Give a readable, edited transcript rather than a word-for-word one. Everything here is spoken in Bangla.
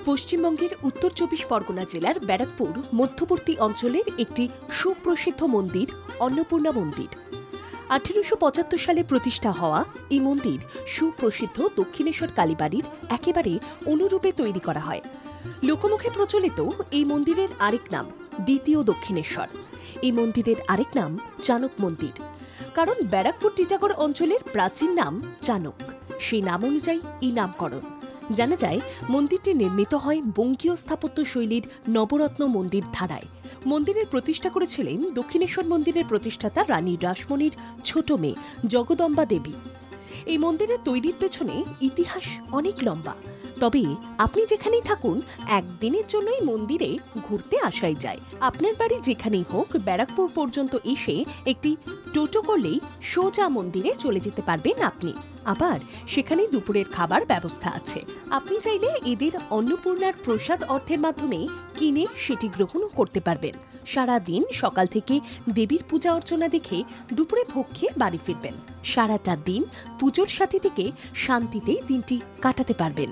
পশ্চিমবঙ্গের উত্তর ২৪ পরগনা জেলার ব্যারাকপুর মধ্যবর্তী অঞ্চলের একটি সুপ্রসিদ্ধ মন্দির অন্নপূর্ণা মন্দির। ১৮৭৫ সালে প্রতিষ্ঠা হওয়া এই মন্দির সুপ্রসিদ্ধ দক্ষিণেশ্বর কালীবাড়ির একেবারে অনুরূপে তৈরি করা হয়। লোকমুখে প্রচলিত এই মন্দিরের আরেক নাম দ্বিতীয় দক্ষিণেশ্বর। এই মন্দিরের আরেক নাম চাণক মন্দির, কারণ ব্যারাকপুর টিটাগড় অঞ্চলের প্রাচীন নাম চাণক, সেই নাম অনুযায়ী এই নামকরণ। জানা যায় মন্দিরটি নির্মিত হয় বঙ্গীয় স্থাপত্য শৈলীর নবরত্ন মন্দির ধারায়। মন্দিরের প্রতিষ্ঠা করেছিলেন দক্ষিণেশ্বর মন্দিরের প্রতিষ্ঠাতা রানী রাসমণির ছোট মেয়ে জগদম্বা দেবী। এই মন্দিরের তৈরির পেছনে ইতিহাস অনেক লম্বা, তবে আপনি যেখানেই থাকুন একদিনের জন্যই মন্দিরে ঘুরতে আসাই যায়। আপনার বাড়ি যেখানেই হোক, ব্যারাকপুর পর্যন্ত এসে একটি টোটো করলেই সোজা মন্দিরে চলে যেতে পারবেন আপনি। আবার সেখানে দুপুরের খাবার ব্যবস্থা আছে। আপনি চাইলে এদের অন্নপূর্ণার প্রসাদ অর্থের মাধ্যমে কিনে সেটি গ্রহণও করতে পারবেন। সারা দিন সকাল থেকে দেবীর পূজা অর্চনা দেখে দুপুরে ভোগ খেয়ে বাড়ি ফিরবেন। সারাটা দিন পুজোর সাথে থেকে শান্তিতে দিনটি কাটাতে পারবেন।